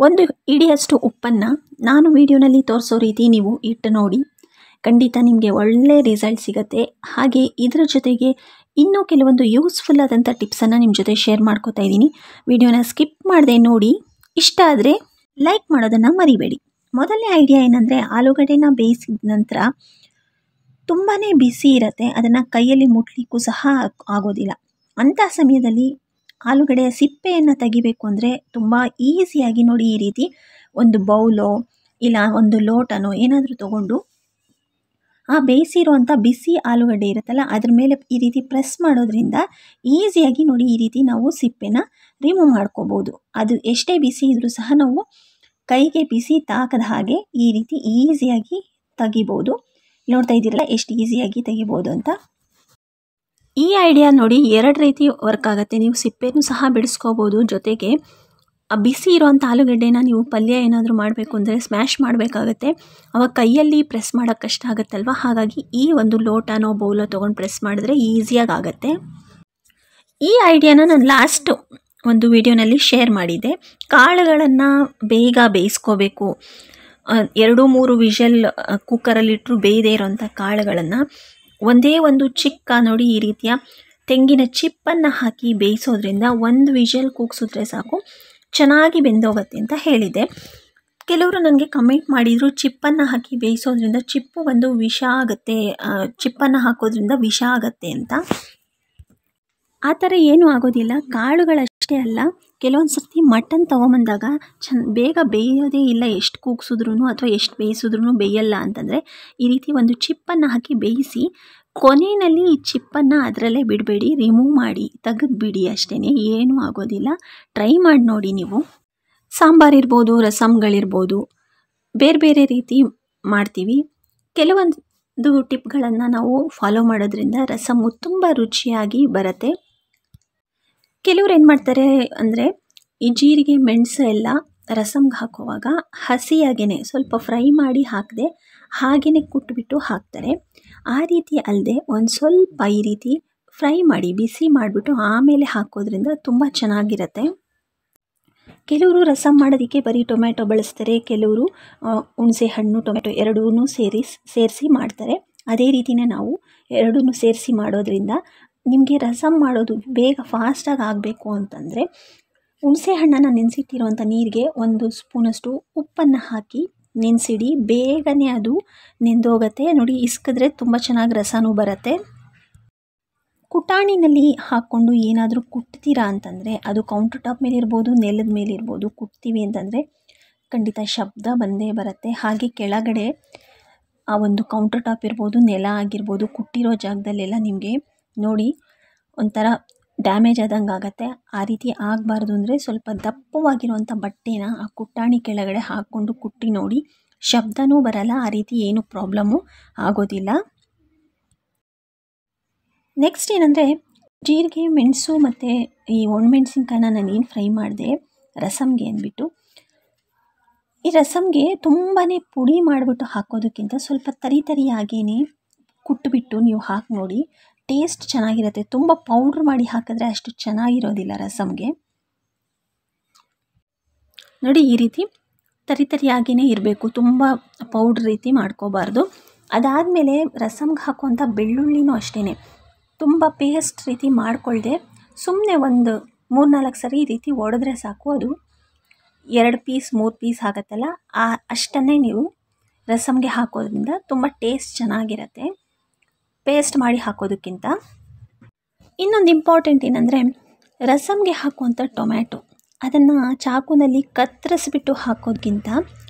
ಒಂದು ಹಿಡಿಯಷ್ಟು ಉಪ್ಪನ್ನು ನಾನು ವಿಡಿಯೋನಲ್ಲಿ ತೋರಿಸೋ ರೀತಿ ನೀವು ಇಟ್ಟು ನೋಡಿ, ಖಂಡಿತ ನಿಮಗೆ ಒಳ್ಳೆ ರಿಸಲ್ಟ್ ಸಿಗುತ್ತೆ. ಹಾಗೆ ಇದರ ಜೊತೆಗೆ ಇನ್ನೂ ಕೆಲವೊಂದು ಯೂಸ್ಫುಲ್ ಆದಂಥ ಟಿಪ್ಸನ್ನು ನಿಮ್ಮ ಜೊತೆ ಶೇರ್ ಮಾಡ್ಕೋತಾ ಇದ್ದೀನಿ. ವಿಡಿಯೋನ ಸ್ಕಿಪ್ ಮಾಡದೆ ನೋಡಿ. ಇಷ್ಟ ಆದರೆ ಲೈಕ್ ಮಾಡೋದನ್ನು ಮರಿಬೇಡಿ. ಮೊದಲನೇ ಐಡಿಯಾ ಏನಂದರೆ, ಆಲೂಗಡ್ಡೆನ ಬೇಯಿಸಿದ ನಂತರ ತುಂಬಾ ಬಿಸಿ ಇರುತ್ತೆ, ಅದನ್ನು ಕೈಯಲ್ಲಿ ಮುಟ್ಲಿಕ್ಕೂ ಸಹ ಆಗೋದಿಲ್ಲ. ಅಂಥ ಸಮಯದಲ್ಲಿ ಆಲೂಗಡ್ಡೆಯ ಸಿಪ್ಪೆಯನ್ನು ತೆಗಿಬೇಕು ಅಂದರೆ ತುಂಬ ಈಸಿಯಾಗಿ ನೋಡಿ, ಈ ರೀತಿ ಒಂದು ಬೌಲೋ ಇಲ್ಲ ಒಂದು ಲೋಟನೋ ಏನಾದರೂ ತೊಗೊಂಡು ಆ ಬೇಯಿಸಿರುವಂಥ ಬಿಸಿ ಆಲೂಗಡ್ಡೆ ಇರುತ್ತಲ್ಲ ಅದ್ರ ಮೇಲೆ ಈ ರೀತಿ ಪ್ರೆಸ್ ಮಾಡೋದ್ರಿಂದ ಈಸಿಯಾಗಿ ನೋಡಿ ಈ ರೀತಿ ನಾವು ಸಿಪ್ಪೆನ ರಿಮೂವ್ ಮಾಡ್ಕೋಬೋದು. ಅದು ಎಷ್ಟೇ ಬಿಸಿ ಇದ್ದರೂ ಸಹ ನಾವು ಕೈಗೆ ಬಿಸಿ ತಾಕದ ಹಾಗೆ ಈ ರೀತಿ ಈಸಿಯಾಗಿ ತೆಗಿಬೋದು. ನೋಡ್ತಾ ಇದ್ದೀರಲ್ಲ ಎಷ್ಟು ಈಸಿಯಾಗಿ ತೆಗಿಬೋದು ಅಂತ. ಈ ಐಡಿಯಾ ನೋಡಿ ಎರಡು ರೀತಿ ವರ್ಕ್ ಆಗುತ್ತೆ. ನೀವು ಸಿಪ್ಪೆನೂ ಸಹ ಬಿಡಿಸ್ಕೋಬೋದು, ಜೊತೆಗೆ ಆ ಬಿಸಿ ಇರೋವಂಥ ಆಲೂಗಡ್ಡೆನ ನೀವು ಪಲ್ಯ ಏನಾದರೂ ಮಾಡಬೇಕು ಅಂದರೆ ಸ್ಮ್ಯಾಶ್ ಮಾಡಬೇಕಾಗತ್ತೆ, ಅವಾಗ ಕೈಯಲ್ಲಿ ಪ್ರೆಸ್ ಮಾಡೋಕ್ಕೆ ಕಷ್ಟ ಆಗುತ್ತಲ್ವ. ಹಾಗಾಗಿ ಈ ಒಂದು ಲೋಟನೋ ಬೌಲೋ ತೊಗೊಂಡು ಪ್ರೆಸ್ ಮಾಡಿದ್ರೆ ಈಸಿಯಾಗಿ ಆಗುತ್ತೆ. ಈ ಐಡಿಯಾನ ನಾನು ಲಾಸ್ಟ್ ಒಂದು ವಿಡಿಯೋನಲ್ಲಿ ಶೇರ್ ಮಾಡಿದ್ದೆ. ಕಾಳುಗಳನ್ನು ಬೇಗ ಬೇಯಿಸ್ಕೋಬೇಕು, 2-3 ವಿಷಲ್ ಕುಕ್ಕರಲ್ಲಿಟ್ಟರು ಬೇಯದೇ ಇರೋವಂಥ ಕಾಳುಗಳನ್ನು ಒಂದೇ ಒಂದು ಚಿಕ್ಕ ನೋಡಿ ಈ ರೀತಿಯ ತೆಂಗಿನ ಚಿಪ್ಪನ್ನು ಹಾಕಿ ಬೇಯಿಸೋದ್ರಿಂದ 1 ವಿಷಲ್ ಕೂಗಿಸಿದ್ರೆ ಸಾಕು, ಚೆನ್ನಾಗಿ ಬೆಂದೋಗುತ್ತೆ ಅಂತ ಹೇಳಿದೆ. ಕೆಲವರು ನನಗೆ ಕಮೆಂಟ್ ಮಾಡಿದರು, ಚಿಪ್ಪನ್ನು ಹಾಕಿ ಬೇಯಿಸೋದ್ರಿಂದ ಚಿಪ್ಪು ಒಂದು ವಿಷ ಆಗುತ್ತೆ, ಚಿಪ್ಪನ್ನು ಹಾಕೋದ್ರಿಂದ ವಿಷ ಆಗುತ್ತೆ ಅಂತ. ಆ ಥರ ಏನೂ ಆಗೋದಿಲ್ಲ. ಕಾಳುಗಳಷ್ಟೇ ಅಲ್ಲ, ಕೆಲವೊಂದು ಸರ್ತಿ ಮಟನ್ ತೊಗೊಂಬಂದಾಗ ಬೇಗ ಬೇಯೋದೇ ಇಲ್ಲ, ಎಷ್ಟು ಕೂಗಿಸಿದ್ರೂ ಅಥವಾ ಎಷ್ಟು ಬೇಯಿಸಿದ್ರೂ ಬೇಯಲ್ಲ ಅಂತಂದರೆ ಈ ರೀತಿ ಒಂದು ಚಿಪ್ಪನ್ನು ಹಾಕಿ ಬೇಯಿಸಿ ಕೊನೆಯಲ್ಲಿ ಈ ಚಿಪ್ಪನ್ನು ಅದರಲ್ಲೇ ಬಿಡಬೇಡಿ, ರಿಮೂವ್ ಮಾಡಿ ತೆಗೆದುಬಿಡಿ, ಅಷ್ಟೇ, ಏನೂ ಆಗೋದಿಲ್ಲ. ಟ್ರೈ ಮಾಡಿ ನೋಡಿ ನೀವು. ಸಾಂಬಾರಿರ್ಬೋದು, ರಸಮ್ಗಳಿರ್ಬೋದು, ಬೇರೆ ಬೇರೆ ರೀತಿ ಮಾಡ್ತೀವಿ. ಕೆಲವೊಂದು ಟಿಪ್ಗಳನ್ನು ನಾವು ಫಾಲೋ ಮಾಡೋದ್ರಿಂದ ರಸಮ್ಮು ತುಂಬ ರುಚಿಯಾಗಿ ಬರುತ್ತೆ. ಕೆಲವ್ರು ಏನು ಮಾಡ್ತಾರೆ ಅಂದರೆ, ಈ ಜೀರಿಗೆ ಮೆಣಸು ಎಲ್ಲ ರಸಮ್ಗೆ ಹಾಕುವಾಗ ಹಸಿಯಾಗೇ ಸ್ವಲ್ಪ ಫ್ರೈ ಮಾಡಿ ಹಾಕದೆ ಹಾಗೆಯೇ ಕುಟ್ಬಿಟ್ಟು ಹಾಕ್ತಾರೆ. ಆ ರೀತಿ ಅಲ್ಲದೆ ಒಂದು ಸ್ವಲ್ಪ ಈ ರೀತಿ ಫ್ರೈ ಮಾಡಿ ಬಿಸಿ ಮಾಡಿಬಿಟ್ಟು ಆಮೇಲೆ ಹಾಕೋದ್ರಿಂದ ತುಂಬ ಚೆನ್ನಾಗಿರುತ್ತೆ. ಕೆಲವರು ರಸಮ್ ಮಾಡೋದಕ್ಕೆ ಬರೀ ಟೊಮೆಟೊ ಬಳಸ್ತಾರೆ, ಕೆಲವರು ಹುಣಸೆ ಹಣ್ಣು ಟೊಮೆಟೊ ಎರಡೂ ಸೇರಿಸಿ ಮಾಡ್ತಾರೆ. ಅದೇ ರೀತಿಯೇ ನಾವು ಎರಡೂ ಸೇರಿಸಿ ಮಾಡೋದ್ರಿಂದ ನಿಮಗೆ ರಸಮ್ ಮಾಡೋದು ಬೇಗ ಫಾಸ್ಟಾಗಿ ಆಗಬೇಕು ಅಂತಂದರೆ ಹುಣಸೆ ಹಣ್ಣನ್ನು ನೆನೆಸಿಟ್ಟಿರುವಂಥ ನೀರಿಗೆ 1 ಸ್ಪೂನಷ್ಟು ಉಪ್ಪನ್ನು ಹಾಕಿ ನೆನೆಸಿಡಿ, ಬೇಗನೆ ಅದು ನೆಂದೋಗುತ್ತೆ. ನೋಡಿ, ಇಸ್ಕಿದ್ರೆ ತುಂಬ ಚೆನ್ನಾಗಿ ರಸನೂ ಬರುತ್ತೆ. ಕುಟಾಣಿನಲ್ಲಿ ಹಾಕ್ಕೊಂಡು ಏನಾದರೂ ಕುಟ್ತೀರಾ ಅಂತಂದರೆ, ಅದು ಕೌಂಟರ್ ಟಾಪ್ ಮೇಲೆ ಇರ್ಬೋದು, ನೆಲದ ಮೇಲೆ ಇರ್ಬೋದು, ಕುಟ್ತೀವಿ ಅಂತಂದರೆ ಖಂಡಿತ ಶಬ್ದ ಬಂದೇ ಬರುತ್ತೆ. ಹಾಗೆ ಕೆಳಗಡೆ ಆ ಒಂದು ಕೌಂಟರ್ ಟಾಪ್ ಇರ್ಬೋದು, ನೆಲ ಆಗಿರ್ಬೋದು, ಕುಟ್ಟಿರೋ ಜಾಗದಲ್ಲೆಲ್ಲ ನಿಮಗೆ ನೋಡಿ ಒಂಥರ ಡ್ಯಾಮೇಜ್ ಆದಂಗೆ ಆಗುತ್ತೆ. ಆ ರೀತಿ ಆಗಬಾರ್ದು ಅಂದರೆ ಸ್ವಲ್ಪ ದಪ್ಪವಾಗಿರುವಂಥ ಬಟ್ಟೆನ ಆ ಕುಟ್ಟಾಣಿ ಕೆಳಗಡೆ ಹಾಕ್ಕೊಂಡು ಕುಟ್ಟಿ ನೋಡಿ, ಶಬ್ದನೂ ಬರಲ್ಲ, ಆ ರೀತಿ ಏನೂ ಪ್ರಾಬ್ಲಮ್ಮು ಆಗೋದಿಲ್ಲ. ನೆಕ್ಸ್ಟ್ ಏನಂದರೆ, ಜೀರಿಗೆ ಮೆಣಸು ಮತ್ತು ಈ ಒಣಮೆಣಸಿನ್ಕಾಯಿನ ನಾನೇನು ಫ್ರೈ ಮಾಡಿದೆ ರಸಮ್ಗೆ ಅಂದ್ಬಿಟ್ಟು, ಈ ರಸಮ್ಗೆ ತುಂಬಾ ಪುಡಿ ಮಾಡಿಬಿಟ್ಟು ಹಾಕೋದಕ್ಕಿಂತ ಸ್ವಲ್ಪ ತರಿಯಾಗಿಯೇ ಕುಟ್ಬಿಟ್ಟು ನೀವು ಹಾಕಿ ನೋಡಿ, ಟೇಸ್ಟ್ ಚೆನ್ನಾಗಿರುತ್ತೆ. ತುಂಬ ಪೌಡ್ರ್ ಮಾಡಿ ಹಾಕಿದ್ರೆ ಅಷ್ಟು ಚೆನ್ನಾಗಿರೋದಿಲ್ಲ ರಸಮ್ಗೆ. ನೋಡಿ, ಈ ರೀತಿ ತರಿಯಾಗಿಯೇ ಇರಬೇಕು, ತುಂಬ ಪೌಡ್ರ್ ರೀತಿ ಮಾಡ್ಕೋಬಾರ್ದು. ಅದಾದಮೇಲೆ ರಸಮ್ಗೆ ಹಾಕುವಂಥ ಬೆಳ್ಳುಳ್ಳಿನೂ ಅಷ್ಟೇ, ತುಂಬ ಪೇಸ್ಟ್ ರೀತಿ ಮಾಡಿಕೊಳ್ಳದೆ ಸುಮ್ಮನೆ ಒಂದು 3-4 ಸರಿ ಈ ರೀತಿ ಒಡೆದ್ರೆ ಸಾಕು, ಅದು 2 ಪೀಸ್ 3 ಪೀಸ್ ಆಗುತ್ತಲ್ಲ, ಅಷ್ಟನ್ನೇ ನೀವು ರಸಮ್ಗೆ ಹಾಕೋದ್ರಿಂದ ತುಂಬ ಟೇಸ್ಟ್ ಚೆನ್ನಾಗಿರುತ್ತೆ ಪೇಸ್ಟ್ ಮಾಡಿ ಹಾಕೋದಕ್ಕಿಂತ. ಇನ್ನೊಂದು ಇಂಪಾರ್ಟೆಂಟ್ ಏನಂದರೆ, ರಸಮ್ಗೆ ಹಾಕುವಂಥ ಟೊಮ್ಯಾಟೊ ಅದನ್ನು ಚಾಕುನಲ್ಲಿ ಕತ್ತರಿಸ್ಬಿಟ್ಟು ಹಾಕೋದಕ್ಕಿಂತ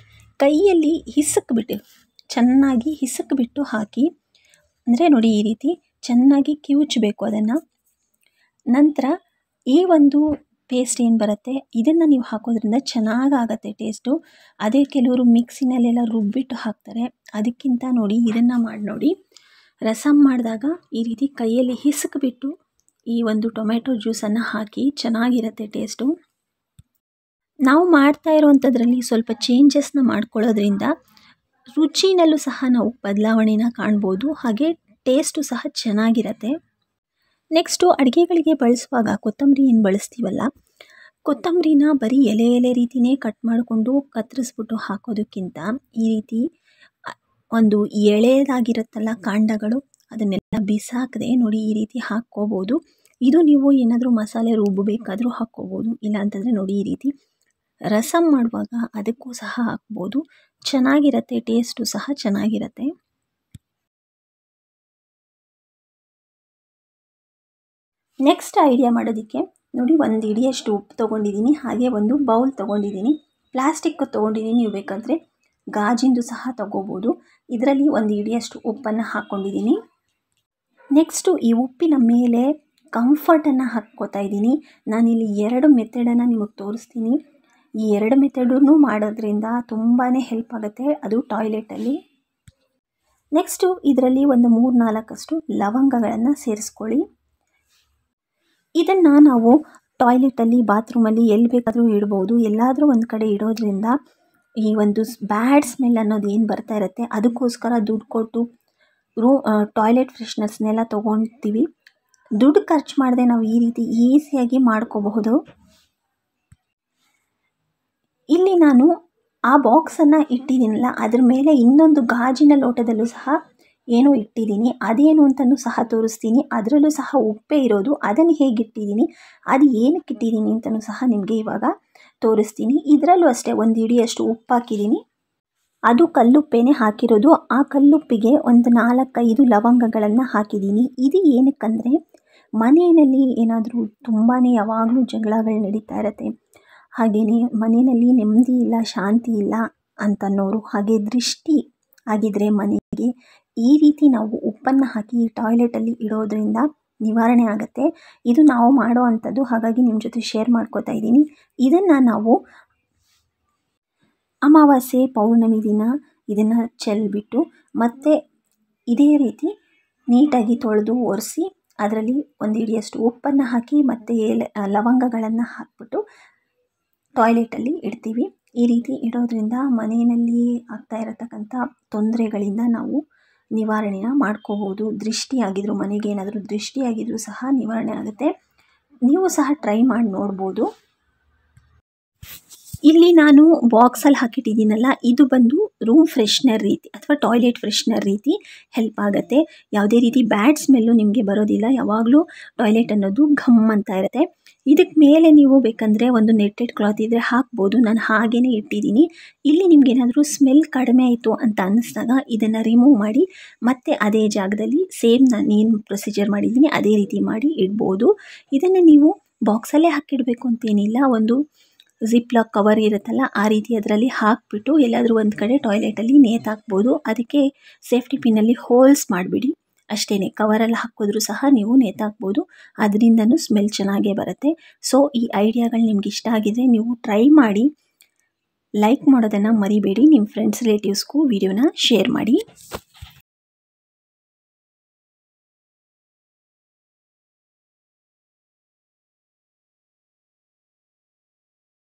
ಕೈಯಲ್ಲಿ ಚೆನ್ನಾಗಿ ಹಿಸುಕ್ಬಿಟ್ಟು ಹಾಕಿ, ಅಂದರೆ ನೋಡಿ ಈ ರೀತಿ ಚೆನ್ನಾಗಿ ಕಿವುಚಬೇಕು ಅದನ್ನು. ನಂತರ ಈ ಒಂದು ಪೇಸ್ಟ್ ಏನು ಬರುತ್ತೆ ಇದನ್ನು ನೀವು ಹಾಕೋದ್ರಿಂದ ಚೆನ್ನಾಗಾಗತ್ತೆ ಟೇಸ್ಟು. ಅದೇ ಕೆಲವರು ಮಿಕ್ಸಿನಲ್ಲೆಲ್ಲ ರುಬ್ಬಿಟ್ಟು ಹಾಕ್ತಾರೆ, ಅದಕ್ಕಿಂತ ನೋಡಿ ಇದನ್ನು ಮಾಡಿ ನೋಡಿ. ರಸಮ್ ಮಾಡಿದಾಗ ಈ ರೀತಿ ಕೈಯಲ್ಲಿ ಹಿಸುಕ್ಬಿಟ್ಟು ಈ ಒಂದು ಟೊಮೆಟೊ ಜ್ಯೂಸನ್ನು ಹಾಕಿ, ಚೆನ್ನಾಗಿರುತ್ತೆ ಟೇಸ್ಟು. ನಾವು ಮಾಡ್ತಾ ಇರೋವಂಥದ್ರಲ್ಲಿ ಸ್ವಲ್ಪ ಚೇಂಜಸ್ನ ಮಾಡ್ಕೊಳ್ಳೋದ್ರಿಂದ ರುಚಿನಲ್ಲೂ ಸಹ ನಾವು ಬದಲಾವಣೆನ ಕಾಣ್ಬೋದು, ಹಾಗೆ ಟೇಸ್ಟು ಸಹ ಚೆನ್ನಾಗಿರುತ್ತೆ. ನೆಕ್ಸ್ಟು ಅಡುಗೆಗಳಿಗೆ ಬಳಸುವಾಗ ಕೊತ್ತಂಬರಿ ಏನು ಬಳಸ್ತೀವಲ್ಲ, ಕೊತ್ತಂಬರಿನ ಬರೀ ಎಲೆ ಎಲೆ ರೀತಿಯೇ ಕಟ್ ಮಾಡಿಕೊಂಡು ಕತ್ತರಿಸ್ಬಿಟ್ಟು ಹಾಕೋದಕ್ಕಿಂತ ಈ ರೀತಿ ಒಂದು ಎಳೆದಾಗಿರುತ್ತಲ್ಲ ಕಾಂಡಗಳು ಅದನ್ನೆಲ್ಲ ಬಿಸಾಕದೆ ನೋಡಿ ಈ ರೀತಿ ಹಾಕ್ಕೋಬೋದು. ಇದು ನೀವು ಏನಾದರೂ ಮಸಾಲೆ ರುಬ್ಬಬೇಕಾದರೂ ಹಾಕ್ಕೋಬೋದು. ಇಲ್ಲ ಅಂತಂದರೆ ನೋಡಿ ಈ ರೀತಿ ರಸಮ್ ಮಾಡುವಾಗ ಅದಕ್ಕೂ ಸಹ ಹಾಕ್ಬೋದು. ಚೆನ್ನಾಗಿರುತ್ತೆ, ಟೇಸ್ಟು ಸಹ ಚೆನ್ನಾಗಿರುತ್ತೆ. ನೆಕ್ಸ್ಟ್ ಐಡಿಯಾ ಮಾಡೋದಕ್ಕೆ ನೋಡಿ ಒಂದು ಹಿಡಿಯಷ್ಟು ಉಪ್ಪು ತೊಗೊಂಡಿದ್ದೀನಿ, ಹಾಗೆ ಒಂದು ಬೌಲ್ ತೊಗೊಂಡಿದ್ದೀನಿ. ಪ್ಲಾಸ್ಟಿಕ್ ತೊಗೊಂಡಿದ್ದೀನಿ, ನೀವು ಬೇಕಾದರೆ ಗಾಜಿಂದು ಸಹ ತೊಗೋಬೋದು. ಇದರಲ್ಲಿ ಒಂದು ಹಿಡಿಯಷ್ಟು ಉಪ್ಪನ್ನು ಹಾಕ್ಕೊಂಡಿದ್ದೀನಿ. ನೆಕ್ಸ್ಟು ಈ ಉಪ್ಪಿನ ಮೇಲೆ ಕಂಫರ್ಟನ್ನು ಹಾಕ್ಕೋತಾ ಇದ್ದೀನಿ. ನಾನಿಲ್ಲಿ 2 ಮೆಥಡನ್ನು ನಿಮಗೆ ತೋರಿಸ್ತೀನಿ. ಈ 2 ಮೆಥಡನ್ನು ಮಾಡೋದ್ರಿಂದ ತುಂಬಾ ಹೆಲ್ಪ್ ಆಗುತ್ತೆ, ಅದು ಟಾಯ್ಲೆಟಲ್ಲಿ. ನೆಕ್ಸ್ಟು ಇದರಲ್ಲಿ ಒಂದು 3-4 ಲವಂಗಗಳನ್ನು ಸೇರಿಸ್ಕೊಳ್ಳಿ. ಇದನ್ನು ನಾವು ಟಾಯ್ಲೆಟಲ್ಲಿ, ಬಾತ್ರೂಮಲ್ಲಿ ಎಲ್ಲಿ ಬೇಕಾದರೂ ಇಡ್ಬೋದು. ಎಲ್ಲಾದರೂ ಒಂದು ಕಡೆ ಇಡೋದ್ರಿಂದ ಈ ಒಂದು ಬ್ಯಾಡ್ ಸ್ಮೆಲ್ ಅನ್ನೋದು ಏನು ಬರ್ತಾ ಇರುತ್ತೆ ಅದಕ್ಕೋಸ್ಕರ ದುಡ್ಡು ಕೊಟ್ಟು ಟಾಯ್ಲೆಟ್ ಫ್ರೆಶ್ನರ್ಸ್ನೆಲ್ಲ ತೊಗೊಳ್ತೀವಿ. ದುಡ್ಡು ಖರ್ಚು ಮಾಡದೆ ನಾವು ಈ ರೀತಿ ಈಸಿಯಾಗಿ ಮಾಡ್ಕೋಬಹುದು. ಇಲ್ಲಿ ನಾನು ಆ ಬಾಕ್ಸನ್ನು ಇಟ್ಟಿದ್ದೀನಲ್ಲ, ಅದ್ರ ಮೇಲೆ ಇನ್ನೊಂದು ಗಾಜಿನ ಲೋಟದಲ್ಲೂ ಸಹ ಏನೋ ಇಟ್ಟಿದ್ದೀನಿ. ಅದೇನು ಅಂತಲೂ ಸಹ ತೋರಿಸ್ತೀನಿ. ಅದರಲ್ಲೂ ಸಹ ಉಪ್ಪೇ ಇರೋದು. ಅದನ್ನು ಹೇಗಿಟ್ಟಿದ್ದೀನಿ, ಅದು ಏನಕ್ಕೆ ಇಟ್ಟಿದ್ದೀನಿ ಅಂತಲೂ ಸಹ ನಿಮಗೆ ಇವಾಗ ತೋರಿಸ್ತೀನಿ. ಇದರಲ್ಲೂ ಅಷ್ಟೇ ಒಂದು ಹಿಡಿಯಷ್ಟು ಉಪ್ಪು ಹಾಕಿದ್ದೀನಿ. ಅದು ಕಲ್ಲುಪ್ಪೇನೆ ಹಾಕಿರೋದು. ಆ ಕಲ್ಲುಪ್ಪಿಗೆ ಒಂದು 4-5 ಲವಂಗಗಳನ್ನು ಹಾಕಿದ್ದೀನಿ. ಇದು ಏನಕ್ಕಂದರೆ ಮನೆಯಲ್ಲಿ ಏನಾದರೂ ತುಂಬಾ ಯಾವಾಗಲೂ ಜಗಳಗಳು ನಡೀತಾ ಇರುತ್ತೆ, ಹಾಗೆಯೇ ಮನೆಯಲ್ಲಿ ನೆಮ್ಮದಿ ಇಲ್ಲ, ಶಾಂತಿ ಇಲ್ಲ ಅಂತನ್ನೋರು, ಹಾಗೆ ದೃಷ್ಟಿ ಆಗಿದ್ದರೆ ಮನೆಗೆ ಈ ರೀತಿ ನಾವು ಉಪ್ಪನ್ನು ಹಾಕಿ ಟಾಯ್ಲೆಟಲ್ಲಿ ಇಡೋದ್ರಿಂದ ನಿವಾರಣೆ ಆಗುತ್ತೆ. ಇದು ನಾವು ಮಾಡೋ ಅಂಥದ್ದು, ಹಾಗಾಗಿ ನಿಮ್ಮ ಜೊತೆ ಶೇರ್ ಮಾಡ್ಕೋತಾ ಇದ್ದೀನಿ. ಇದನ್ನು ನಾವು ಅಮಾವಾಸ್ಯೆ ಪೌರ್ಣಮಿ ದಿನ ಇದನ್ನು ಚೆಲ್ಲಿಬಿಟ್ಟು ಮತ್ತೆ ಇದೇ ರೀತಿ ನೀಟಾಗಿ ತೊಳೆದು ಒರೆಸಿ ಅದರಲ್ಲಿ ಒಂದು ಹಿಡಿಯಷ್ಟು ಉಪ್ಪನ್ನು ಹಾಕಿ ಮತ್ತು ಲವಂಗಗಳನ್ನು ಹಾಕ್ಬಿಟ್ಟು ಟಾಯ್ಲೆಟಲ್ಲಿ ಇಡ್ತೀವಿ. ಈ ರೀತಿ ಇಡೋದ್ರಿಂದ ಮನೆಯಲ್ಲಿ ಆಗ್ತಾ ಇರತಕ್ಕಂಥ ತೊಂದರೆಗಳಿಂದ ನಾವು ನಿವಾರಣೆನ ಮಾಡ್ಕೋಬೋದು. ದೃಷ್ಟಿಯಾಗಿದ್ದರೂ, ಮನೆಗೆ ಏನಾದರೂ ದೃಷ್ಟಿಯಾಗಿದ್ದರೂ ಸಹ ನಿವಾರಣೆ ಆಗುತ್ತೆ. ನೀವು ಸಹ ಟ್ರೈ ಮಾಡಿ ನೋಡ್ಬೋದು. ಇಲ್ಲಿ ನಾನು ಬಾಕ್ಸಲ್ಲಿ ಹಾಕಿಟ್ಟಿದ್ದೀನಲ್ಲ, ಇದು ಬಂದು ರೂಮ್ ಫ್ರೆಶ್ನರ್ ರೀತಿ ಅಥವಾ ಟಾಯ್ಲೆಟ್ ಫ್ರೆಶ್ನರ್ ರೀತಿ ಹೆಲ್ಪ್ ಆಗುತ್ತೆ. ಯಾವುದೇ ರೀತಿ ಬ್ಯಾಡ್ ಸ್ಮೆಲ್ಲು ನಿಮಗೆ ಬರೋದಿಲ್ಲ. ಯಾವಾಗಲೂ ಟಾಯ್ಲೆಟ್ ಅನ್ನೋದು ಘಮ್ ಅಂತ ಇರುತ್ತೆ. ಇದಕ್ಕೆ ಮೇಲೆ ನೀವು ಬೇಕಂದರೆ ಒಂದು ನೆಟ್ಟೆಡ್ ಕ್ಲಾತ್ ಇದ್ದರೆ ಹಾಕ್ಬೋದು. ನಾನು ಹಾಗೇ ಇಟ್ಟಿದ್ದೀನಿ. ಇಲ್ಲಿ ನಿಮಗೇನಾದರೂ ಸ್ಮೆಲ್ ಕಡಿಮೆ ಆಯಿತು ಅಂತ ಅನ್ನಿಸ್ದಾಗ ಇದನ್ನು ರಿಮೂವ್ ಮಾಡಿ ಮತ್ತೆ ಅದೇ ಜಾಗದಲ್ಲಿ ಸೇಮ್ ನಾನು ಏನು ಪ್ರೊಸೀಜರ್ ಮಾಡಿದ್ದೀನಿ ಅದೇ ರೀತಿ ಮಾಡಿ ಇಡ್ಬೋದು. ಇದನ್ನು ನೀವು ಬಾಕ್ಸಲ್ಲೇ ಹಾಕಿಡಬೇಕು ಅಂತೇನಿಲ್ಲ. ಒಂದು ಜಿಪ್ಲಾಕ್ ಕವರ್ ಇರುತ್ತಲ್ಲ, ಆ ರೀತಿ ಅದರಲ್ಲಿ ಹಾಕಿಬಿಟ್ಟು ಎಲ್ಲಾದರೂ ಒಂದು ಕಡೆ ಟಾಯ್ಲೆಟಲ್ಲಿ ನೇತಾಕ್ಬೋದು. ಅದಕ್ಕೆ ಸೇಫ್ಟಿ ಪಿನ್ನಲ್ಲಿ ಹೋಲ್ಸ್ ಮಾಡಿಬಿಡಿ ಅಷ್ಟೇ. ಕವರಲ್ಲಿ ಹಾಕಿದ್ರೂ ಸಹ ನೀವು ನೇತಾಕ್ಬೋದು. ಅದರಿಂದನೂ ಸ್ಮೆಲ್ ಚೆನ್ನಾಗೇ ಬರುತ್ತೆ. ಸೊ ಈ ಐಡಿಯಾಗಳು ನಿಮ್ಗೆ ಇಷ್ಟ ಆಗಿದ್ರೆ ನೀವು ಟ್ರೈ ಮಾಡಿ. ಲೈಕ್ ಮಾಡೋದನ್ನು ಮರಿಬೇಡಿ. ನಿಮ್ಮ ಫ್ರೆಂಡ್ಸ್ ರಿಲೇಟಿವ್ಸ್ಗೂ ವಿಡಿಯೋನ ಶೇರ್ ಮಾಡಿ.